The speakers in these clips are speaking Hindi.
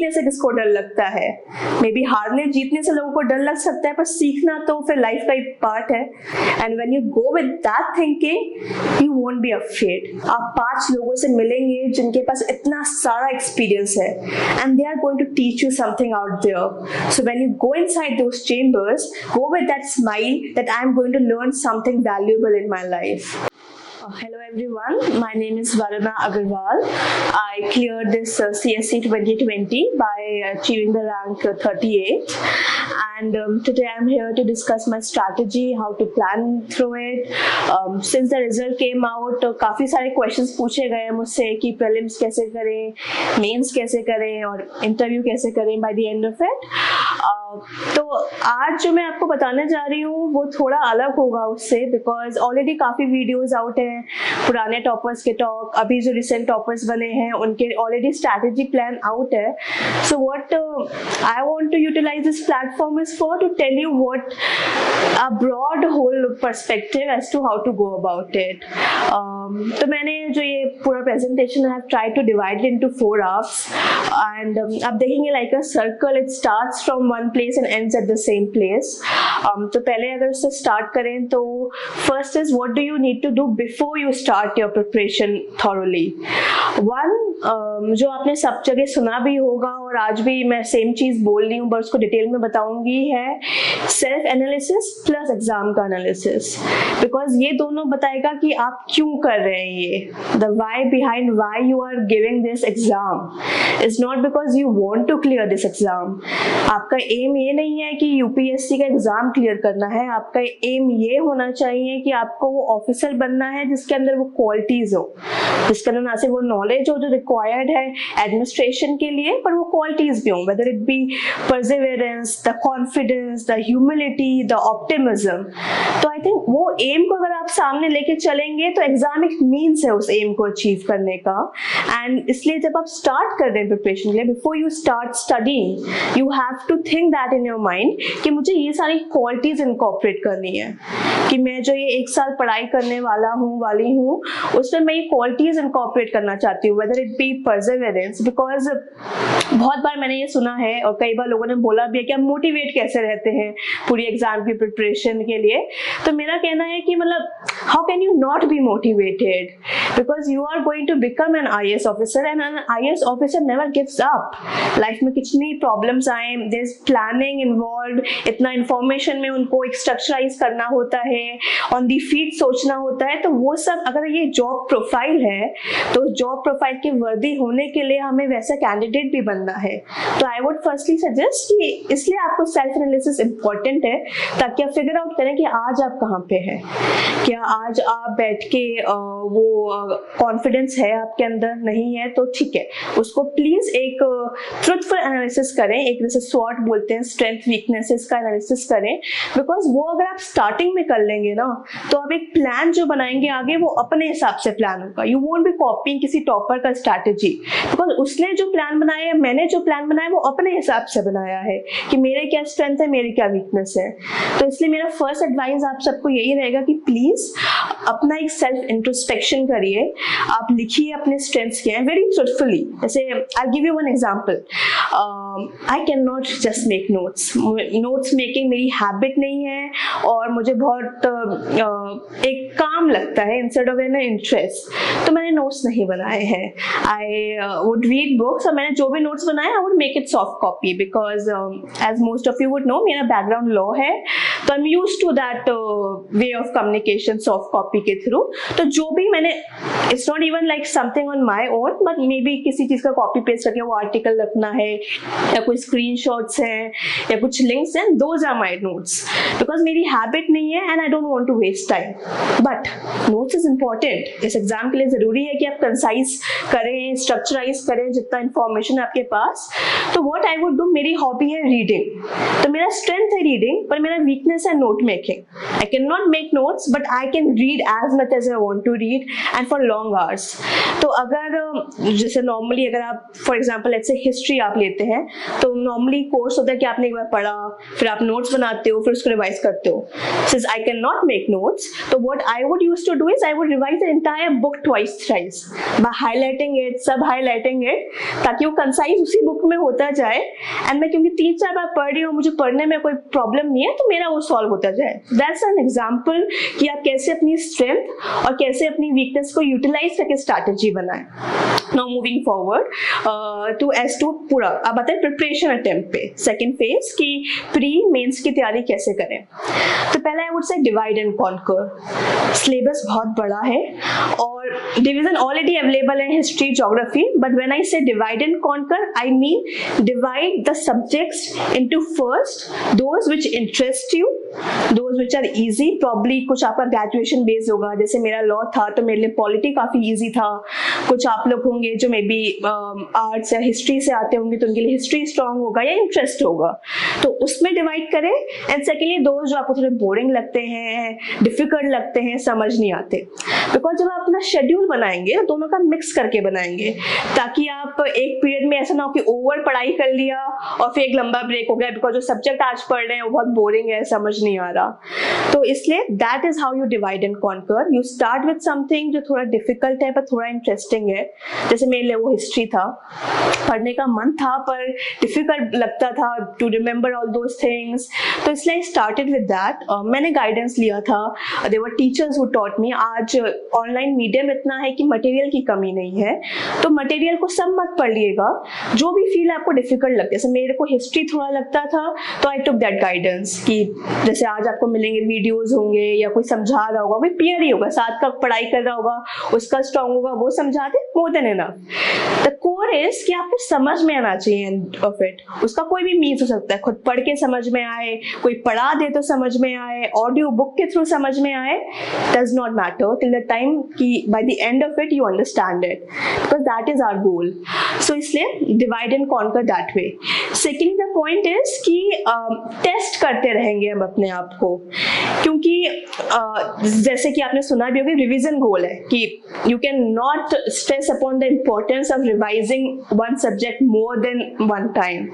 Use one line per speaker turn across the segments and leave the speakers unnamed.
सीखने से किसको डर लगता है? मे बी हारने जीतने से लोगों को डर लग सकता है, पर सीखना तो फिर लाइफ का एक पार्ट है। And when you go with that thinking you won't be afraid. आप 5 लोगों से मिलेंगे जिनके पास इतना सारा एक्सपीरियंस है, and they are going to teach you something out there. So when you go inside those chambers, go with that smile that I am going to learn something valuable in my life. Hello everyone, my name is Varuna Agrawal. I cleared this CSE 2020 by achieving the rank 38, and today I am here to discuss my strategy, how to plan through it. Since the result came out, काफ़ी सारे questions पूछे गए मुझसे कि prelims कैसे करें, mains कैसे करें और interview कैसे करें by the end of it. तो आज जो मैं आपको बताने जा रही हूँ वो थोड़ा अलग होगा उससे, बिकॉज ऑलरेडी काफ़ी वीडियोस आउट हैं, पुराने टॉपर्स के टॉक, अभी जो रिसेंट टॉपर्स बने हैं उनके ऑलरेडी स्ट्रैटेजी प्लान आउट है. So what I want to utilise this platform is for to tell you what a broad whole perspective as to how to go about it. तो मैंने जो ये पूरा प्रेजेंटेशन है try to divide into 4 halves, and आप देखेंगे like a circle, it starts from one place and ends at the same place. तो पहले अगर उससे स्टार्ट करें तो first is what do you need to do before you start your preparation thoroughly. One, जो आपने सब जगह सुना भी होगा और आज भी मैं सेम चीज बोल रही हूँ बट उसको डिटेल में बताऊंगी, है सेल्फ एनालिसिस प्लस एग्जाम का एनालिसिस. बिकॉज ये दोनों बताएगा कि आप क्यों कर रहे हैं ये. The why behind why you are giving this exam is not because you want to clear this exam. आपका एम ये नहीं है कि यूपीएससी का एग्जाम क्लियर करना है. आपका एम ये होना चाहिए कि आपको वो ऑफिसर बनना है जिसके अंदर वो क्वालिटीज हो, जिसके अंदर ना सिर्फ वो नॉलेज हो जो रिक्वायर्ड है एडमिनिस्ट्रेशन के लिए, पर वो क्वालिटीज भी हो, whether it be perseverance, the confidence, the humility, the optimism. तो आई थिंक वो एम को अगर आप सामने लेके चलेंगे तो एग्जाम एक मीन्स है उस एम को अचीव करने का. एंड इसलिए जब आप स्टार्ट कर रहे हैं प्रिपरेशन के लिए, before you start studying you have to think that in your mind कि मुझे ये सारी क्वालिटीज इनकॉर्पोरेट करनी है, कि मैं जो ये 1 साल पढ़ाई करने वाली हूँ उसमें मैं ये क्वालिटीज इनकॉर्पोरेट करना चाहती हूँ, whether it be perseverance. Because बहुत बार मैंने ये सुना है और कई बार लोगों ने बोला भी है कि हम मोटिवेट कैसे रहते हैं पूरी एग्जाम की प्रिपरेशन के लिए. तो मेरा कहना है कि मतलब how can you not be motivated, because you are going to become an IAS officer and an IAS officer never gives up. Life में कितनी प्रॉब्लम्स आए, देयर इज प्लानिंग इन्वॉल्व, इतना इंफॉर्मेशन में उनको एक स्ट्रक्चराइज करना होता है, ऑन दी फीट सोचना होता है. तो वो सब अगर ये जॉब प्रोफाइल है तो जॉब प्रोफाइल की वर्दी होने के लिए हमें वैसा कैंडिडेट भी बनना है. तो आई वुड फर्स्टली सजेस्ट कि इसलिए आपको सेल्फ एनालिसिस इंपॉर्टेंट है, ताकि आप फिगर आउट करें कि आज आप कहाँ पे हैं. क्या आज आप बैठ के वो कॉन्फिडेंस है आपके अंदर, नहीं है तो ठीक है, उसको प्लीज एक ट्रुथफुल एनालिसिस करें, एक जैसे स्वॉट बोलते हैं स्ट्रेंथ वीकनेसेस का एनालिसिस करें. बिकॉज वो अगर आप स्टार्टिंग में कर लेंगे ना तो आप एक प्लान जो बनाएंगे आगे वो अपने हिसाब से प्लान होगा. यू वोंट बी कॉपिंग किसी टॉपर का स्ट्रैटेजी, बिकॉज उसने जो प्लान बनाया है, मैंने जो प्लान बनाया वो अपने हिसाब से बनाया है कि मेरे क्या स्ट्रेंथ है, मेरी क्या वीकनेस है. तो इसलिए मेरा फर्स्ट एडवाइस आप सबको यही रहेगा कि प्लीज अपना एक सेल्फ इंट्रोस्पेक्शन करिए, आप लिखिए अपने स्ट्रेंथ्स क्या हैं वेरी ट्रुथफुली. जैसे I give you one example, I can not just make notes making मेरी हैबिट नहीं है और मुझे बहुत एक काम लगता है इंस्टेड ऑफ एन इंटरेस्ट, तो मैंने नोट्स नहीं बनाए हैं. आई वुड रीड बुक्स और मैंने जो भी नोट्स बनाए I would make it soft copy, because as most of you would know मेरा बैकग्राउंड लॉ है, तो I am used to that way of communication soft copy के थ्रू. तो जो भी मैंने, it's not even like something on my own, but maybe किसी चीज का कॉपी पेस्ट करके वो आर्टिकल रखना है या कोई स्क्रीनशॉट्स हैं या कुछ लिंक्स हैं, those are my notes. Because मेरी हैबिट नहीं है and I don't want to waste time, but notes is important. इस एग्जाम के लिए जरूरी है कि आप कंसाइज करें, स्ट्रक्चराइज करें जितना इंफॉर्मेशन आपके पास. तो व्हाट आई वुड डू, मेरी हॉबी है रीडिंग, तो मेरा स्ट्रेंथ है रीडिंग, पर मेरा weakness business and note making. I cannot make notes, but I can read as much as I want to read and for long hours. तो अगर जैसे नॉर्मली अगर आप for example let's say history आप लेते हैं तो नॉर्मली कोर्स होता है कि आपने एक बार पढ़ा, फिर आप नोट्स बनाते हो, फिर उसको रिवाइज करते हो. Since I cannot make notes, so what I would used to do is I would revise the entire book twice, thrice by highlighting it, sub highlighting it, ताकि वो कंसाइज उसी बुक में होता जाए. एंड मैं क्योंकि 3-4 बार पढ़ रही हूँ, मुझे पढ़ने में कोई प्रॉब्लम नहीं है, तो मेरा वो सॉल्व होता जाए. दैट्स एन एग्जाम्पल कि आप कैसे अपनी स्ट्रेंथ और कैसे अपनी वीकनेस को यूटिलाइज करके स्ट्रैटेजी बनाएं. Now moving forward to S2 पूरा. अब आता है प्रिपरेशन अटेम्प्ट पे सेकेंड फेज की प्री मेंस की तैयारी कैसे करें. तो पहले I would say divide and conquer. Syllabus बहुत बड़ा है और डिवीजन ऑलरेडी अवेलेबल है history geography, but when I say divide and conquer I mean divide the subjects into first those which interest you, those which are easy. Probably कुछ आपका ग्रेजुएशन बेस्ड होगा, जैसे मेरा लॉ था तो मेरे लिए पॉलिटी काफी इजी था. कुछ आप लोग होंगे जो मे बी आर्ट्स या हिस्ट्री से आते होंगे तो उनके लिए हिस्ट्री स्ट्रांग होगा या इंटरेस्ट होगा, तो उसमें डिवाइड करें. एंड सेकेंडली दोज जो आपको थोड़े बोरिंग लगते हैं, डिफिकल्ट लगते हैं, समझ नहीं आते, बिकॉज जब आप अपना शेड्यूल बनाएंगे तो दोनों का मिक्स करके बनाएंगे, ताकि आप एक पीरियड में ऐसा ना हो कि ओवर पढ़ाई कर लिया और फिर एक लंबा ब्रेक हो गया बिकॉज जो सब्जेक्ट आज पढ़ रहे हैं वो बहुत बोरिंग है, समझ नहीं आ रहा. तो इसलिए that is how you divide and conquer. You start with something जो थोड़ा डिफिकल्ट है पर थोड़ा इंटरेस्टिंग है. जैसे मेरे लिए वो हिस्ट्री था, पढ़ने का मन था पर डिफिकल्ट लगता था to remember all those things, तो इसलिए आई स्टार्टेड विद दैट. मैंने गाइडेंस लिया था, there were teachers who taught me. आज ऑनलाइन मीडियम इतना है कि मटेरियल की कमी नहीं है, तो मटेरियल को सब मत पढ़ लिएगा, जो भी फील आपको डिफिकल्ट लगता है. जैसे मेरे को हिस्ट्री थोड़ा लगता था तो आई टुक दैट गाइडेंस कि जैसे आज आपको मिलेंगे वीडियोस होंगे या कोई समझा रहा होगा, कोई पीयर ही होगा, साथ का पढ़ाई कर रहा होगा, उसका स्ट्रांग होगा, वो समझा दे, more than enough. The core is कि आपको समझ में आना चाहिए एंड ऑफ इट. उसका कोई भी मीन्स हो सकता है, खुद पढ़ के समझ में आए, कोई पढ़ा दे तो समझ में आए, ऑडियो बुक के थ्रू समझ में आए, does not matter till the time कि by the end of it you understand it, because that is our goal. So इसलिए divide and conquer that way. Second the point is कि टेस्ट करते रहेंगे हम अपने आप को, क्योंकि जैसे कि आपने सुना भी होगा रिवीजन गोल है कि you can not stress upon the importance of revising one subject more than one time.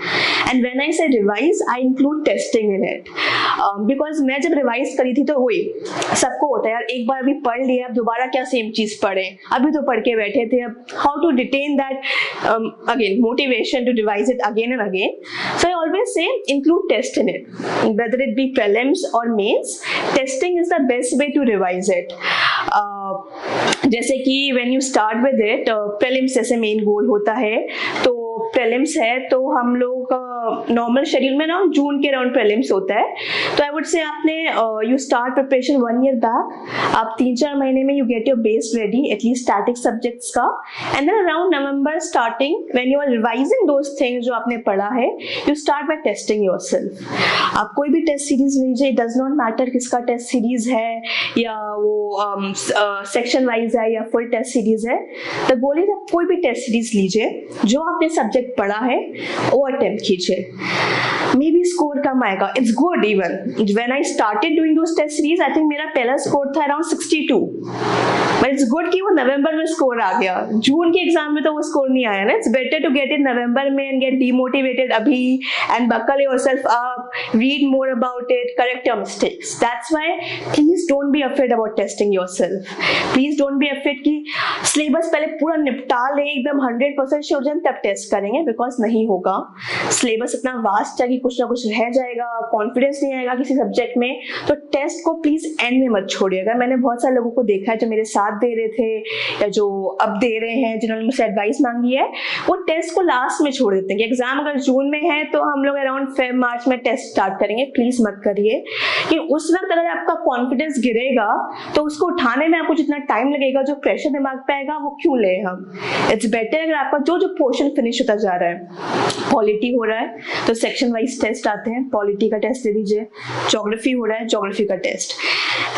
And when I say revise I include testing in it, because मैं जब रिवाइज करी थी तो वही सबको होता है यार, एक बार अभी पढ़ लिया, अब दोबारा क्या सेम चीज पढ़े, अभी तो पढ़ के बैठे थे, अब how to retain that again motivation to revise it again and again. So I always say include test in it, whether it be prelims or mains, testing is the best way to revise it. जैसे कि when you start with it, prelims जैसे मेन गोल होता है, तो प्रीलिम्स है तो हम लोग नॉर्मल शेड्यूल में ना जून के अराउंड प्रीलिम्स होता है. तो आई वुड से आपने you start preparation 1 year back, आप 3-4 महीने में you get your base ready at least static subjects का, and then around November starting when you are revising those things जो आपने पढ़ा है, you start by testing yourself. आप कोई भी टेस्ट सीरीज लीजिए, इट डज नॉट मैटर किसका टेस्ट सीरीज है या वो सेक्शन वाइज है या फुल टेस्ट सीरीज है. द गोल इज आप कोई भी टेस्ट सीरीज लीजिए, जो आपने सब्जेक्ट पढ़ा है वो अटेम्प्ट कीजिए. मे बी स्कोर कम आएगा, it's good. Even when I started doing those test series I think मेरा पहला स्कोर था अराउंड 62, बट इट्स गुड कि वो नवंबर में स्कोर आ गया. जून के एग्जाम में तो वो स्कोर नहीं आया ना. It's better to get in November में एंड गेट डिमोटिवेटेड अभी and buckle yourself up, read more about it, correct your mistakes. That's why please don't be afraid about testing yourself. Please don't be afraid कि सिलेबस पहले पूरा निपटा ले, एकदम 100% श्योर जाए तब टेस्ट करेंगे, बिकॉज नहीं होगा. सिलेबस इतना वास्ट है कि कुछ ना कुछ रह जाएगा, कॉन्फिडेंस नहीं आएगा किसी सब्जेक्ट में. तो टेस्ट को प्लीज एंड में मत छोड़िएगा. मैंने बहुत सारे लोगों को देखा है जो मेरे साथ दे रहे थे या जो अब दे रहे हैं, जिन्होंने मुझसे एडवाइस मांगी है, वो टेस्ट को लास्ट में छोड़ देते हैं कि एग्जाम अगर जून में है तो हम लोग अराउंड फेब मार्च में टेस्ट स्टार्ट करेंगे. प्लीज मत करिए कि उस वक्त अगर आपका कॉन्फिडेंस गिरेगा तो उसको उठाने में आपको जितना टाइम लगेगा, जो प्रेशर दिमाग पे आएगा, वो क्यों ले हम. इट्स बेटर अगर आपका जो जो पोर्शन फिनिश होता जा रहा है, पॉलिटी हो रहा है तो सेक्शन वाइज टेस्ट आते हैं, पॉलिटी का टेस्ट दे दीजिए. ज्योग्राफी हो रहा है, ज्योग्राफी का टेस्ट,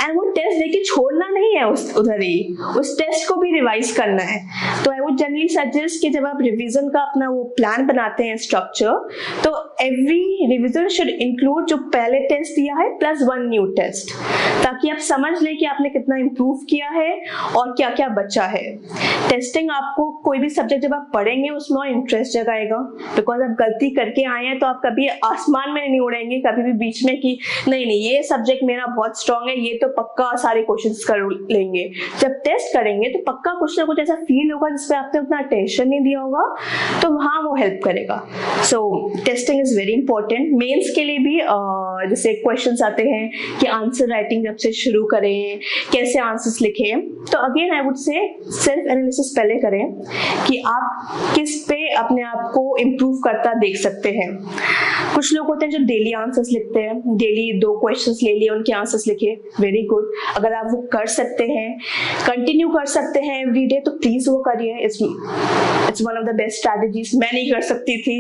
एंड वो टेस्ट देके छोड़ना नहीं है उधर ही, उस टेस्ट को भी रिवाइज करना है. तो आई वुड जनरली सजेस्ट कि जब आप रिवीजन का अपना वो प्लान बनाते हैं स्ट्रक्चर, तो एवरी रिविजन शुड इंक्लूड जो पहले टेस्ट दिया है प्लस 1 न्यू टेस्ट, ताकि आप समझ लें कि आपने कितना इम्प्रूव किया है और क्या क्या बचा है। टेस्टिंग आपको कोई भी सब्जेक्ट जब आप पढ़ेंगे उसमें और इंटरेस्ट जगाएगा, बिकॉज आप गलती करके आए हैं तो आप कभी आसमान में नहीं उड़ेंगे कभी भी बीच में कि नहीं नहीं ये सब्जेक्ट मेरा बहुत स्ट्रांग है, ये तो पक्का सारे क्वेश्चंस कर लेंगे। जब टेस्ट करेंगे तो पक्का कुछ ना कुछ ऐसा फील होगा जिसपे आपने उतना अटेंशन नहीं दिया होगा, तो वहाँ वो हेल्प करेगा। So testing is very important. Mains के लिए भी जैसे क्वेश्चंस आते हैं कि आंसर राइटिंग जब से शुरू करें, कैसे आंसर्स लिखें, तो अगेन आई वुड से सेल्फ एनालिसिस पहले करें कि आप किस पे अपने आप को इम्प्रूव करता देख सकते हैं। कुछ लोग होते हैं जो डेली आंसर्स लिखते हैं, डेली 2 क्वेश्चंस ले लिए उनके आंसर्स लिखे, वेरी गुड। अगर आप वो कर सकते हैं, कंटिन्यू कर सकते हैं एवरी डे, तो प्लीज वो करिए। It's one of the best strategies. मैं नहीं कर सकती थी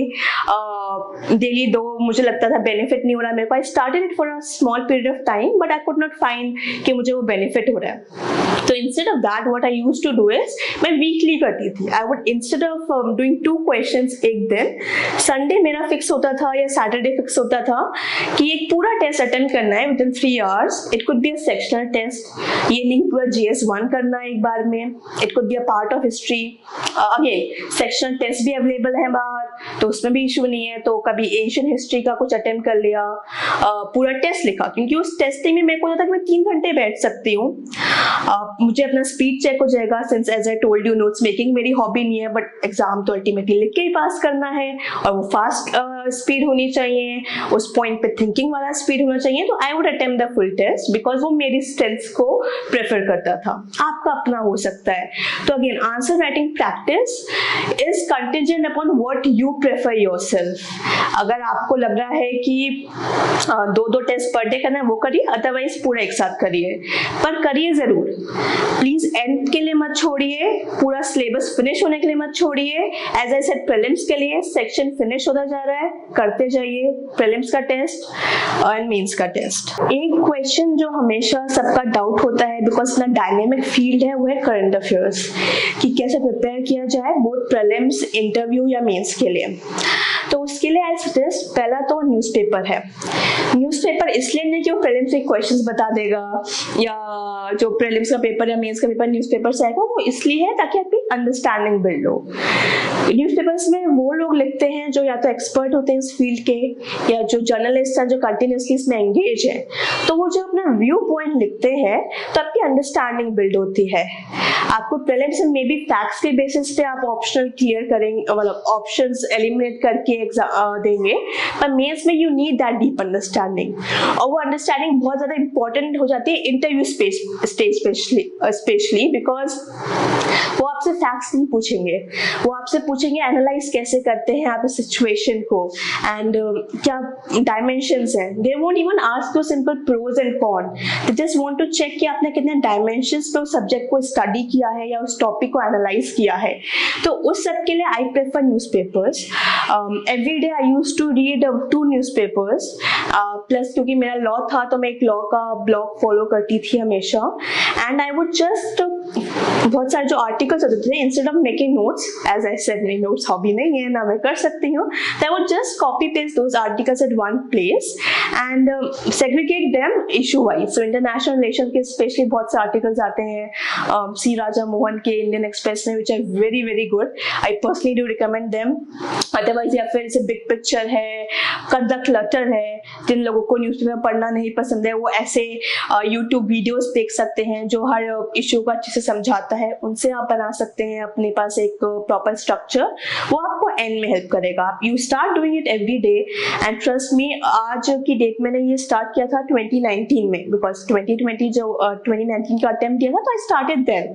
डेली 2, मुझे लगता था बेनिफिट नहीं हो रहा मेरे को। I started it for a small period of time but I could not find कि मुझे वो बेनिफिट हो रहा है। तो instead of that what I used to do is मैं वीकली करती थी। I would instead of doing 2 questions एक दिन, संडे मेरा फिक्स होता था या सैटरडे फिक्स होता था कि एक पूरा टेस्ट अटेंड करना है within 3 hours. It could be a sectional test, ये नहीं पूरा GS1 करना है एक बार में। It could be a part of history. Again sectional test भी अवेलेबल है बाहर, तो उसमें भी इशू नहीं है। तो कभी एशियन हिस्ट्री का कुछ अटेम्प्ट कर लिया, पूरा टेस्ट लिखा, क्योंकि उस टेस्टिंग में मेरे को होता था कि मैं 3 घंटे बैठ सकती हूँ। मुझे अपना स्पीड चेक हो जाएगा, since as I told you notes making मेरी हॉबी नहीं है, बट एग्जाम तो अल्टीमेटली लिख के ही पास करना है और वो फास्ट स्पीड होनी चाहिए, उस पॉइंट पे थिंकिंग वाला स्पीड होना चाहिए। तो I would attempt the full test because वो मेरी स्ट्रेंथ्स को प्रेफर करता था। आपका अपना हो सकता है। तो again answer writing practice is contingent upon what you prefer yourself. अगर आपको लग रहा है कि 2-2 टेस्ट पर डे करना है वो करिए, अदरवाइज पूरा एक साथ करिए, पर करिए जरूर। प्लीज एंड के लिए मत छोड़िए, पूरा सिलेबस फिनिश होने के लिए मत छोड़िए। एज आई सेड प्रीलिम्स के लिए सेक्शन फिनिश होता जा रहा है, करते जाइए प्रीलिम्स का टेस्ट एंड मेंस का टेस्ट। एक क्वेश्चन जो हमेशा सबका डाउट होता है बिकॉज इतना डायनेमिक फील्ड है वो है करंट अफेयर्स, कि कैसे प्रिपेयर किया जाए बोथ प्रीलिम्स, इंटरव्यू या मेंस के लिए। तो उसके लिए आई सजेस्ट पहला तो न्यूज़पेपर है। न्यूज़पेपर इसलिए नहीं कि वो प्रीलिम्स के क्वेश्चंस बता देगा या जो प्रीलिम्स का पेपर या मेंस का पेपर न्यूज़पेपर से आएगा, वो इसलिए है ताकि आपकी अंडरस्टैंडिंग बिल्ड हो। न्यूज़पेपर्स में वो लोग लिखते हैं जो या तो एक्सपर्ट होते हैं इस फील्ड के या जो जर्नलिस्ट हैं जो कंटिन्यूसली इसमें एंगेज है। तो वो जो अपना व्यू पॉइंट लिखते हैं तो आपकी अंडरस्टैंडिंग बिल्ड होती है। आपको प्रीलिम्स में मे बी फैक्ट्स के बेसिस पे आप ऑप्शनल क्लियर करेंगे, मतलब ऑप्शंस एलिमिनेट करके देंगे, पर मेंस में you need that deep understanding, और वो अंडरस्टैंडिंग बहुत ज्यादा इंपॉर्टेंट हो जाती है इंटरव्यू स्टेज स्पेशली बिकॉज वो आपसे फैक्ट्स नहीं पूछेंगे, वो आपसे पूछेंगे एनालाइज कैसे करते हैं आप इस सिचुएशन को एंड क्या डायमेंशंस हैं। They won't even ask you simple pros and con, they just want to check कि आपने कितने डायमेंशंस पे उस सब्जेक्ट को स्टडी किया है या उस टॉपिक को एनालाइज किया है। तो उस सब के लिए I prefer newspapers. Every day I used to read 2 newspapers plus क्योंकि मेरा लॉ था तो मैं एक लॉ का ब्लॉग फॉलो करती थी हमेशा, एंड आई वुड जस्ट बहुत सारे जो आर्टिकल्स होते थे, instead of making notes, as I said मेरी नोट्स हॉबी नहीं है ना मैं कर सकती हूँ, I would just copy paste those articles at one place and segregate them issue wise. So international relation के स्पेशली बहुत से आर्टिकल्स आते हैं सी राजा मोहन के इंडियन एक्सप्रेस में, which are very very good, I personally do recommend them. Otherwise या फिर जैसे बिग पिक्चर है, कट द क्लटर है, जिन लोगों को न्यूज़पेपर पढ़ना नहीं पसंद है वो ऐसे यूट्यूब वीडियोस देख सकते हैं जो हर इशू को अच्छे से समझाता है, उनसे आप बना सकते हैं अपने पास एक प्रॉपर स्ट्रक्चर, वो आपको एंड में हेल्प करेगा। आप you start doing it every day and trust me, आज की डेट मैंने ये स्टार्ट किया था 2019 में, बिकॉज 2020 जो 2019 का अटेम्प्ट किया था तो आई स्टार्टेड देन,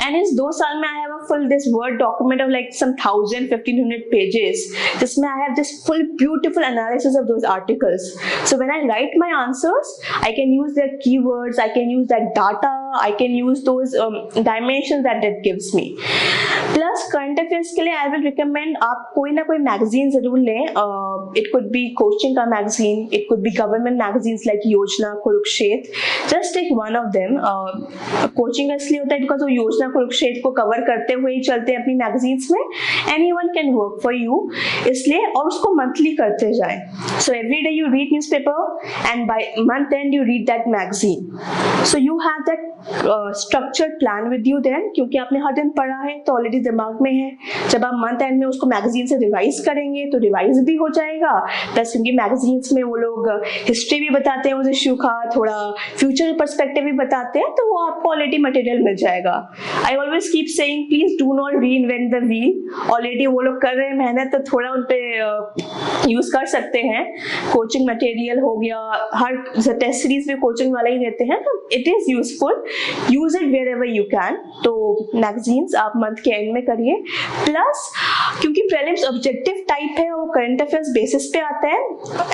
एंड इस 2 साल में I have a full this word document of like some 1000-1500 pages, जिसमें I have this full beautiful analysis of those articles. So when I write my answers, I can use their keywords, I can use that data I can use those dimension that it gives me. Plus current affairs के लिए आई विल रिकमेंड आप कोई ना कोई मैगजीन जरूर लें। इट कुड बी कोचिंग का magazine, it could be government magazines like Yojana, Kurukshetra, just take one of them. Coaching का इसलिए होता है बिकॉज वो योजना, कुरुक्षेत्र को कवर करते हुए ही चलते हैं अपनी मैगजीन्स में, anyone can work for you, इसलिए, और उसको मंथली करते जाएं। So every day you read newspaper and by month end you read that magazine, so you have that structured plan with you then, क्योंकि आपने हर दिन पढ़ा है तो ऑलरेडी दिमाग में है। जब आप मंथ एंड में उसको मैगजीन से रिवाइज करेंगे तो रिवाइज भी हो जाएगा, प्लस क्योंकि मैगजीन्स में वो लोग हिस्ट्री भी बताते हैं उस इश्यू का, थोड़ा फ्यूचर पर्सपेक्टिव भी बताते हैं, तो वो आपको ऑलरेडी मटेरियल मिल जाएगा। I always keep saying please do not reinvent the wheel, already वो लोग कर रहे हैं मेहनत, तो थोड़ा उन पे यूज कर सकते हैं। कोचिंग मटेरियल हो गया, हर टेस्ट सीरीज में कोचिंग वाला ही देते हैं, तो it is useful, use it wherever you can. तो मैगजीन्स आप मंथ के एंड में करिए। प्लस क्योंकि प्रीलिम्स ऑब्जेक्टिव टाइप है, वो करंट अफेयर्स बेसिस पे आता है,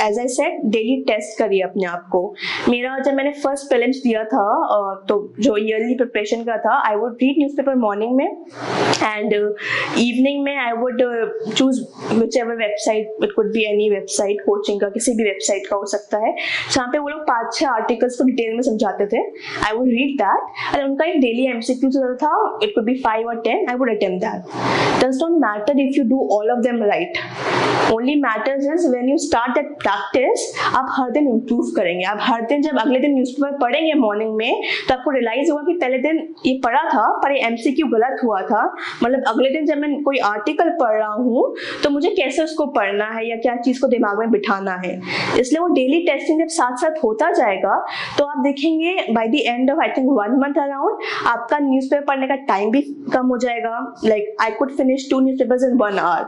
as I said daily test करिए अपने आप को। मेरा जब मैंने फर्स्ट प्रीलिम्स दिया था तो जो ईयरली प्रिपरेशन का था, I would read newspaper morning में एंड इवनिंग में I would choose which ever website, it could be any website, coaching का किसी भी वेबसाइट का हो सकता है, जहाँ पे वो लोग 5-6 आर्टिकल्स को डिटेल में समझाते थे। I would read that and उनका एक डेली एमसीक्यू था, it could B 5 or 10, I would attempt that. Does not matter if you do all of them right, only matters is when you start that practice, आप हर दिन improve करेंगे। आप हर दिन जब अगले दिन न्यूज़पेपर पढ़ेंगे मॉर्निंग में, तो आपको रियलाइज होगा कि पहले दिन ये पढ़ा था पर ये एमसीक्यू गलत हुआ था, मतलब अगले दिन जब मैं कोई आर्टिकल पढ़ रहा हूँ तो मुझे कैसे उसको पढ़ना है या क्या चीज को दिमाग में बिठाना है। इसलिए वो डेली टेस्टिंग जब साथ साथ होता जाएगा तो आप देखेंगे bye the end of I think 1 month around आपका न्यूज़पेपर पढ़ने का टाइम भी कम हो जाएगा। Like I could finish 2 newspapers in 1 hour,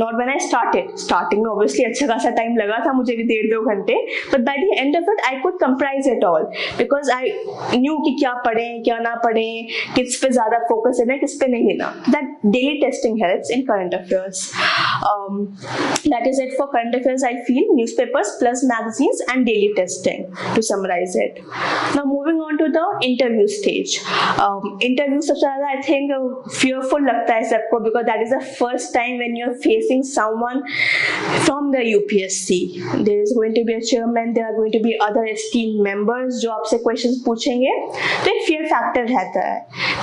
not when I started. Starting में ऑब्वियसली अच्छा खासा टाइम लगा था मुझे भी 1.5-2 घंटे, but by the end of it I could comprise it all because I knew कि क्या पढ़ें क्या ना पढ़ें, किस पे ज्यादा फोकस देना किस पे नहीं देना। That daily testing helps in current affairs. That is it for current affairs. I feel newspapers plus magazines and daily testing to summarize it. Now moving on to the interview stage. Interview सबसे ज़्यादा I think fearful लगता है सबको because that is the first time when you're facing someone from the UPSC. There is going to be a chairman, there are going to be other esteemed members जो आपसे questions पूछेंगे, तो एक fear factor रहता है।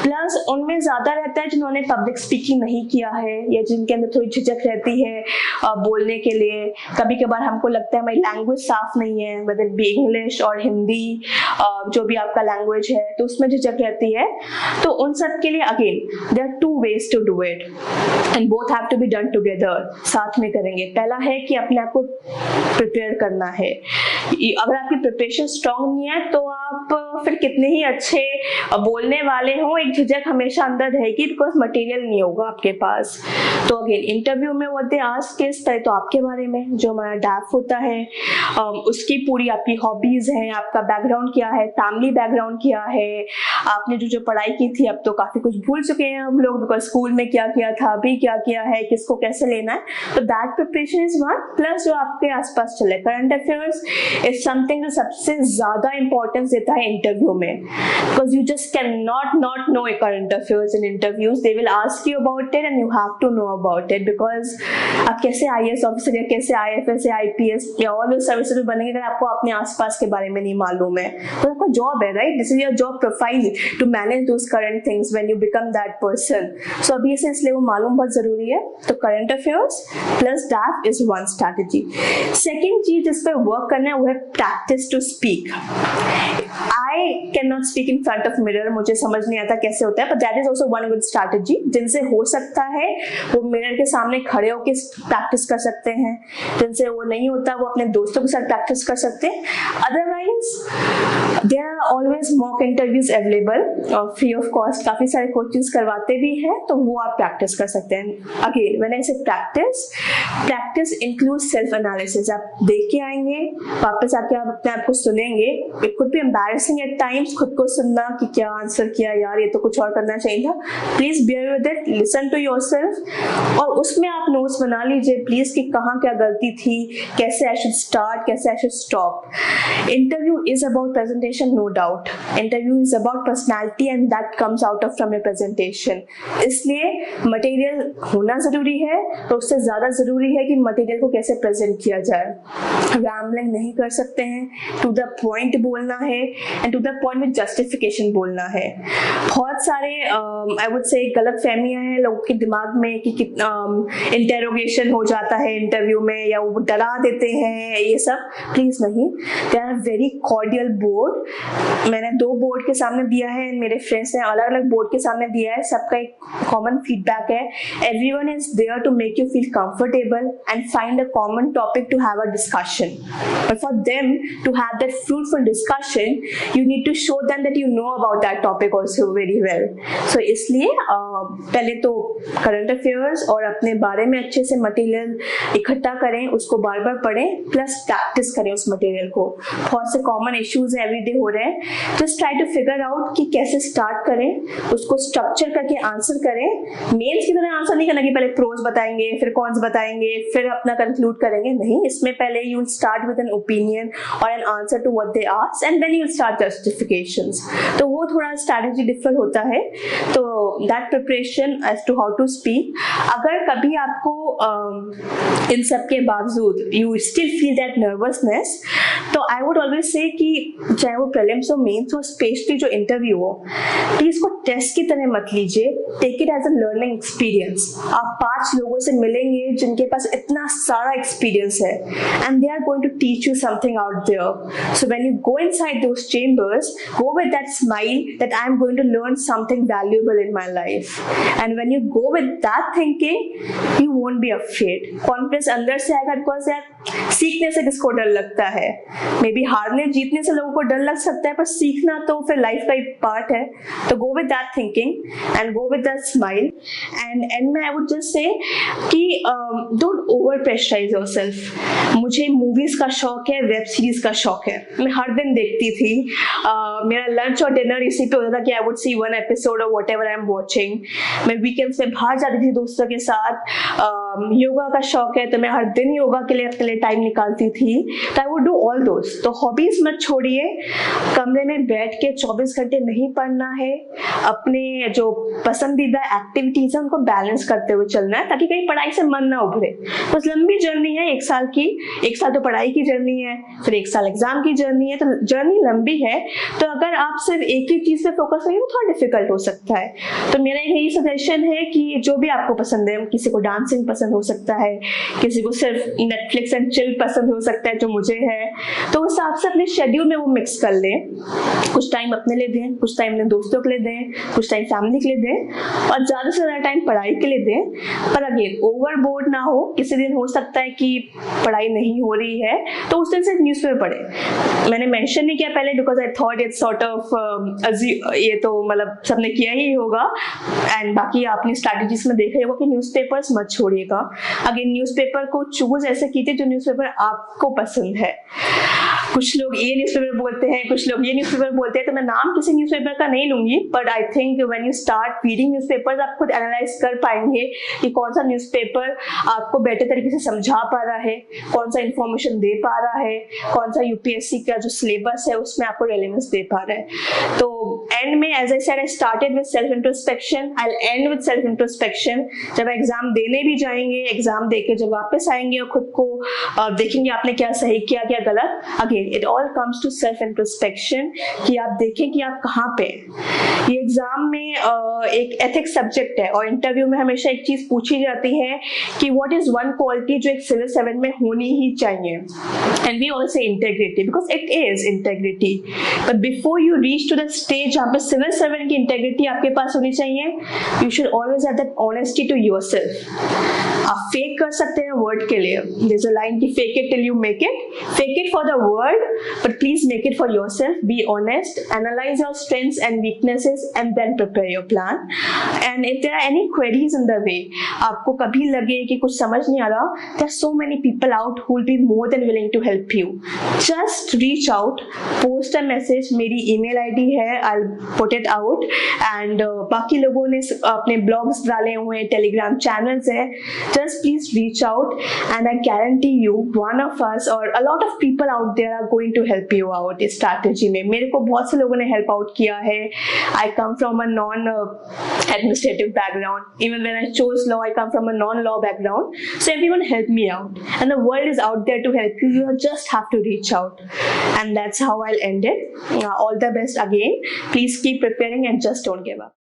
Plus उनमें ज़्यादा रहता है जिन्होंने public speaking नहीं किया है या जिनके अंदर थोड़ी झिझक रहती है बोलने के लिए। कभी कभार हमको लगता है हमारी लैंग्वेज साफ नहीं है, whether be इंग्लिश और हिंदी, जो भी आपका लैंग्वेज है तो उसमें झिझक रहती है। तो उन सब के लिए again there are 2 ways to do it and both have to be done together, साथ में करेंगे। पहला है कि अपने आप को प्रिपेयर करना है। अगर आपकी प्रिपरेशन स्ट्रांग नहीं है तो आप फिर कितने ही अच्छे बोलने वाले हो, एक झिझक हमेशा अंदर रहेगी बिकॉज मटेरियल नहीं होगा आपके पास। तो अगेन इंटरव्यू में व्हाट दे आस्क इज पहले तो आपके बारे में, जो हमारा डैफ होता है उसकी पूरी आपकी हॉबीज हैं, आपका बैकग्राउंड क्या है, फैमिली बैकग्राउंड क्या है, आपने जो पढ़ाई की थी अब तो काफी कुछ भूल चुके हैं हम लोग बिकॉज स्कूल में क्या किया था, अभी क्या किया है, किसको कैसे लेना है। तो that preparation is one. Plus जो आपके आसपास चले, करंट अफेयर्स इज समथिंग जो सबसे ज्यादा इंपॉर्टेंस देता है इंटरव्यू में because you just can not know current affairs in interviews. They will ask you about it and you have to know about it because आप कैसे IAS ऑफिसर या कैसे IFS या IPS या ऑल दो सर्विसेज बनेंगे अगर आपको अपने आसपास के बारे में नहीं मालूम है। तो आपका जॉब है, right, this is your job profile to manage those current things when you become that person. सो अभी से इसलिए वो मालूम बहुत जरूरी है। तो current affairs plus that is one strategy. Second चीज जिस पे वर्क करना है वो है practice to speak. I can not speak in front of mirror, मुझे समझ नहीं आता कैसे होता है, but that is also one good strategy. जिनसे हो सकता है वो मिरर के सामने खड़े होकर प्रैक्टिस कर सकते हैं, जिनसे वो नहीं होता वो अपने दोस्तों के साथ प्रैक्टिस कर सकते हैं। Otherwise there are always mock interviews available और फ्री ऑफ कॉस्ट, काफी सारे कोचिंग्स करवाते भी हैं, तो वो आप प्रैक्टिस कर सकते हैं। अगेन व्हेन आई से प्रैक्टिस इंक्लूड सेल्फ एनालिसिस। आप देख के आएंगे, वापस आके आप अपने आप को सुनेंगे। It could be embarrassing at times खुद को सुनना कि क्या आंसर किया यार, ये तो कुछ और करना चाहिए था, please bear with it, listen to yourself और उसमें आप नोट्स बना लीजिए प्लीज कि कहाँ क्या गलती थी, कैसे आई शुड स्टार्ट, कैसे I should stop. Interview is about presentation, no doubt, interview is about personality and that comes out of from your presentation. इसलिए मटेरियल होना जरूरी है, तो उससे ज्यादा जरूरी है कि मटेरियल को कैसे प्रेजेंट किया जाए। रैम्बलिंग नहीं कर सकते हैं, टू द पॉइंट बोलना है and to the point with justification बोलना है। बहुत सारे आई वुड से गलत फहमियां हैं लोगों के दिमाग में कि इंटेरोगेशन हो जाता है इंटरव्यू में या वो डरा देते हैं, ये सब प्लीज नहीं। They are very cordial board, मैंने 2 बोर्ड के सामने दिया है, मेरे फ्रेंड्स ने अलग अलग बोर्ड के सामने दिया है, सबका एक कॉमन फीडबैक है, everyone is there to make you feel comfortable and find a common topic to have a discussion, but for them to have that fruitful discussion you need to show them that you know about that topic also very well. So इसलिए पहले तो करंट अफेयर्स और अपने बारे में अच्छे से मटेरियल इकट्ठा करें, उसको बार बार पढ़ें, प्लस प्रैक्टिस करें उस मटेरियल को। बहुत से कॉमन इश्यूज एवरीडे हो रहे हैं, just try to figure out कि कैसे स्टार्ट करें, उसको स्ट्रक्चर करके आंसर करें। मेंस की तरह आंसर नहीं करना कि पहले प्रोज बताएंगे फिर कॉन्स बताएंगे फिर अपना कंक्लूड करेंगे, नहीं, इसमें पहले you will start with an opinion और an answer to what they ask and then you will start justifications. तो वो थोड़ा स्ट्रैटेजी डिफर होता है, तो that preparation as to how to speak. अगर कभी आपको इन सब के बावजूद you still feel that nervousness, तो आई वुड ऑलवेज से कि चाहे वो प्रीलिम्स हो, मेंस हो, स्पेशली जो इंटरव्यू हो, प्लीज को टेस्ट की तरह मत लीजिए, take it as a learning experience. आप 5 लोगों से मिलेंगे जिनके पास इतना सारा एक्सपीरियंस है and they are going to teach you something out there. So when you go inside those chambers, go with that smile that I am going to learn something valuable in my life, and when you go with that thinking you won't be afraid। Confidence अंदर से आएगा, बिकॉज यार सीखने से किसको डर लगता है, मे बी हारने जीतने से लोगों को डर लग सकता है, पर सीखना तो फिर लाइफ का एक पार्ट है। तो go with that thinking and go with that smile and में आई वुड जस्ट से कि डोंट ओवर प्रेशराइज योरसेल्फ। मुझे मूवीज का शौक है, वेब सीरीज का शौक है, मैं हर दिन देखती थी, मेरा लंच और डिनर इसी पे होता था कि आई वुड सी 1 एपिसोड और what ever I am watching. मैं वीकेंड्स में बाहर जाती थी दोस्तों के साथ, योगा का शौक है तो मैं हर दिन योगा के लिए टाइम निकालती थी, तो I would do all those. तो हॉबीज मत छोड़िए, कमरे में बैठ के 24 घंटे नहीं पढ़ना है, अपने जो पसंदीदा एक्टिविटीज है उनको बैलेंस करते हुए चलना है, ताकि कहीं पढ़ाई से मन ना उभरे। बस लंबी जर्नी है 1 साल की, 1 साल तो पढ़ाई की जर्नी है, फिर 1 साल एग्जाम की जर्नी है, तो जर्नी लंबी है। तो अगर आप सिर्फ एक ही चीज पे फोकस करेंगे तो थोड़ा डिफिकल्ट हो सकता है। तो मेरा यही सजेशन है कि जो भी आपको पसंद है, किसी को डांसिंग पसंद हो सकता है, किसी को सिर्फ नेटफ्लिक्स एंड चिल पसंद हो सकता है जो मुझे है, तो उस हिसाब से अपने शेड्यूल में वो मिक्स कर लें। कुछ टाइम अपने लिए दें, कुछ टाइम अपने दोस्तों के लिए दें, कुछ टाइम फैमिली के लिए दें और ज्यादा से ज्यादा टाइम पढ़ाई के लिए दें। पर अगेन ओवरबोर्ड ना हो, किसी दिन हो सकता है कि पढ़ाई नहीं हो रही है तो उस दिन सिर्फ न्यूज़पेपर पढ़े। मैंने मेंशन नहीं किया पहले because I thought it's sort of ये तो मतलब सबने किया ही होगा, एंड बाकी आपने स्ट्रैटेजीज में देखा होगा कि न्यूज़पेपर्स मत छोड़िएगा। अगेन न्यूज़पेपर को चूज ऐसे कीजिए जो न्यूज़पेपर आपको पसंद है। कुछ लोग ये न्यूज़पेपर बोलते हैं, कुछ लोग ये न्यूज़पेपर बोलते हैं, तो मैं नाम किसी न्यूज़पेपर का नहीं लूंगी, but I think when you start reading newspapers आप खुद एनालाइज कर पाएंगे कि कौन सा न्यूज़पेपर आपको बेटर तरीके से समझा पा रहा है, कौन सा इंफॉर्मेशन दे पा रहा है, कौन सा यूपीएससी का जो सिलेबस है उसमें आपको रेलेवेंस दे पा रहा है। तो एंड में as I said I started with self introspection, I will end with self introspection. जब एग्जाम देने भी जाएंगे, एग्जाम देके जब वापस आएंगे और खुद को देखेंगे आपने क्या सही किया क्या गलत, again it all comes to self introspection कि आप देखें कि आप कहाँ पे। ये एग्जाम में एक एथिक्स सब्जेक्ट है और इंटरव्यू में हमेशा एक चीज पूछी जाती है कि व्हाट इज वन क्वालिटी जो एक सिविल सर्वेंट में होनी ही चाहिए, and we all say integrity because it is integrity. But before you reach to the stage जहाँ पे सिविल सर्वेंट की इंटेग्रिटी आपके पास होनी चाहिए, you should always have that honesty to yourself. आप फेक कर सकते हैं वर्ड के लिए, देयर इज अ लाइन की fake it till you make it, fake it for the world world, but please make it for yourself. Be honest, analyze your strengths and weaknesses, and then prepare your plan. And if there are any queries in the way, आपको कभी लगे कि कुछ समझ नहीं आ रहा, there are so many people out who will be more than willing to help you. Just reach out, post a message. मेरी email ID है, I'll put it out. And बाकी लोगों ने अपने blogs डाले हुए हैं, Telegram channels है. Just please reach out, and I guarantee you, one of us or a lot of people out there are going to help you out इस strategy में. मेरे को बहुत से लोगों ने help out किया है. I come from a non-administrative background. Even when I chose law, I come from a non-law background. So everyone helped me out, and the world is out there to help you. You just have to reach out, and that's how I'll end it. All the best again. Please keep preparing and just don't give up.